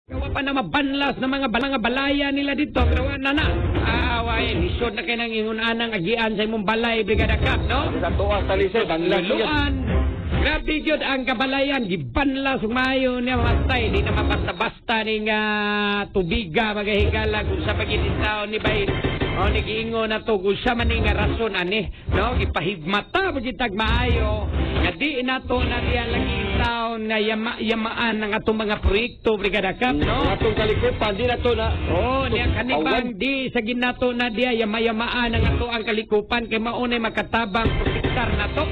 Gawa pa na mabanlas na mga balaya nila dito. Pero na. Away, lisod na kayo ng ingunanang agian sa imong balay, Brigada Cap, no? Sa tuwa sa lisod, ang Luluan. Grabe yun ang kabalayan. Gibanlas, umayo niya matay. Di na mabasta-basta ni nga tubiga, magahigala kung sa pag-initaw ni Bayin. O, nag-iingo na to kung siya man nga rason, ani. No? Ipahigmata, magitag maayo. Nga di na to na diya lagi taon na yamaan ng atong mga proyekto, Brigada Cap, no? Atong kalikupan, di na to na. Oo, niya kanibang di sa ginato na diya yama-yamaan ang ato ang kalikupan kay maunay makatabang protektar na to.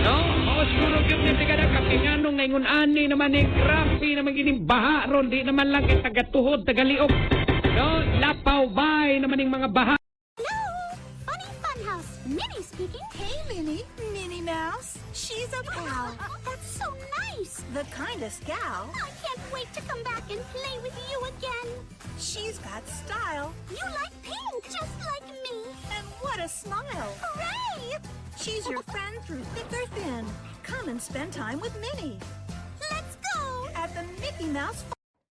No? O siguro gyud ni Brigada Cap nganong ngayon ani naman ni grabe naman gining baha ron di naman lang kay tagatuhod tagaliog. No? Lapaw bay naman ning mga baha. Funny Funhouse. Minnie speaking. Hey, Minnie. Minnie Mouse. She's a pal. That's so nice. The kindest gal. I can't wait to come back and play with you again. She's got style. You like pink, just like me. And what a smile. Hooray! She's your friend through thick or thin. Come and spend time with Minnie Let's go. at the Mickey Mouse.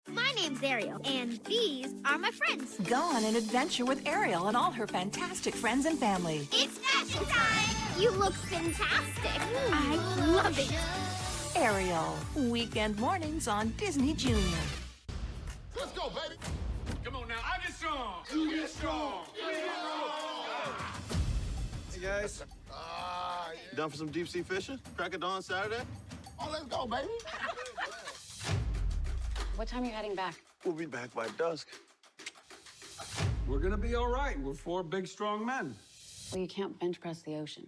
My name's Ariel, and these are my friends. Go on an adventure with Ariel and all her fantastic friends and family. It's fashion time. You look fantastic. I love it. Ariel, weekend mornings on Disney Junior. Let's go, baby. Come on now. I get strong. You get strong. Hey guys, done for some deep sea fishing? Crack of dawn Saturday? Oh, let's go, baby. What time are you heading back? We'll be back by dusk. We're gonna be all right. We're four big, strong men. Well, you can't bench press the ocean.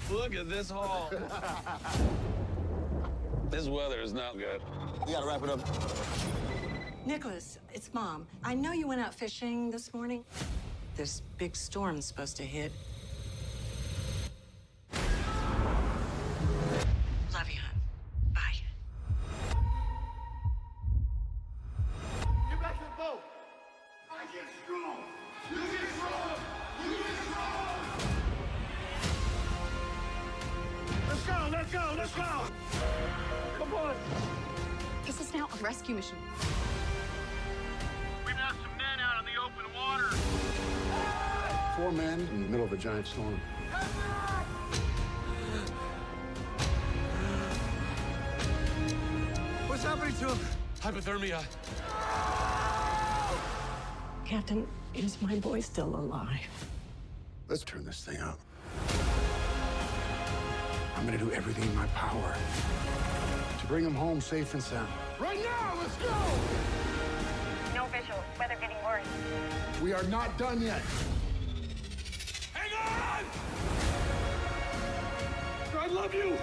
Look at this haul. This weather is not good. We gotta wrap it up. Nicholas, it's Mom. I know you went out fishing this morning. This big storm's supposed to hit. Love you, hon. Bye. Get back to the boat. I get strong. You get strong. You get strong. Let's go. Let's go. Let's go. Come on. This is now a rescue mission. We've got some men out in the open water. 4 men in the middle of a giant storm. What's happening to him? Hypothermia. Captain, is my boy still alive? Let's turn this thing up. I'm gonna do everything in my power to bring him home safe and sound. Right now. Let's go. No visual. Weather getting worse. We are not done yet. Hang on. I love you.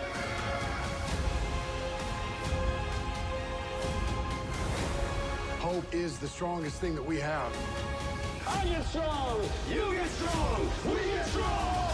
Hope is the strongest thing that we have. I get strong. You get strong. We get strong.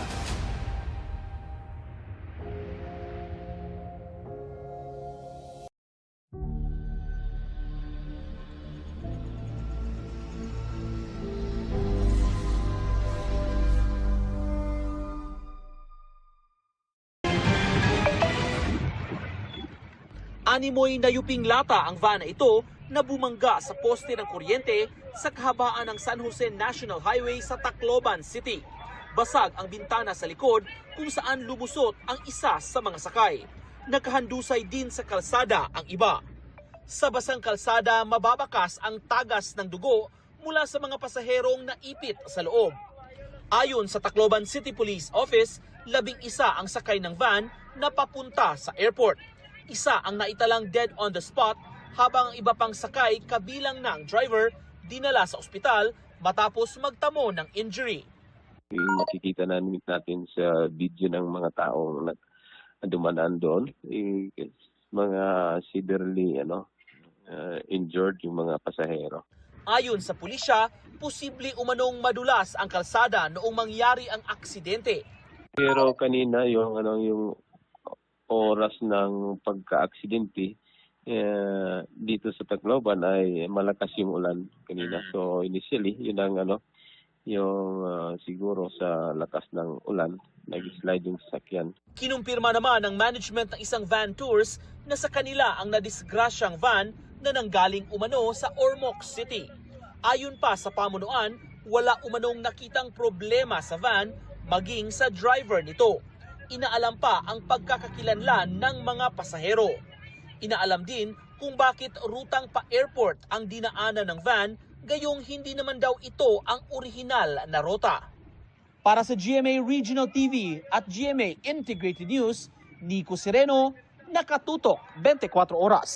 Animoy nayuping lata ang van na ito na bumangga sa poste ng kuryente sa kahabaan ng San Jose National Highway sa Tacloban City. Basag ang bintana sa likod kung saan lumusot ang isa sa mga sakay. Nakahandusay din sa kalsada ang iba. Sa basang kalsada, mababakas ang tagas ng dugo mula sa mga pasaherong naipit sa loob. Ayon sa Tacloban City Police Office, 11 ang sakay ng van na papunta sa airport. Isa ang naitalang dead on the spot habang ang iba pang sakay kabilang ng driver dinala sa ospital matapos magtamo ng injury. Yung makikita natin sa video ng mga taong dumadaan doon, mga severely injured yung mga pasahero. Ayon sa pulisya, posible umanong madulas ang kalsada noong mangyari ang aksidente. Pero kanina yung oras ng pagka-aksidente dito sa Tacloban ay malakas yung ulan kanina. So initially, yun ang siguro sa lakas ng ulan, nag-slide yung sasakyan. Kinumpirma naman ng management ng isang van tours na sa kanila ang nadisgrasyang van na nanggaling umano sa Ormoc City. Ayon pa sa pamunuan, wala umanong nakitang problema sa van maging sa driver nito. Inaalam pa ang pagkakakilanlan ng mga pasahero. Inaalam din kung bakit rutang pa airport ang dinaanan ng van, gayong hindi naman daw ito ang orihinal na ruta. Para sa GMA Regional TV at GMA Integrated News, Nico Sereno, nakatutok 24 oras.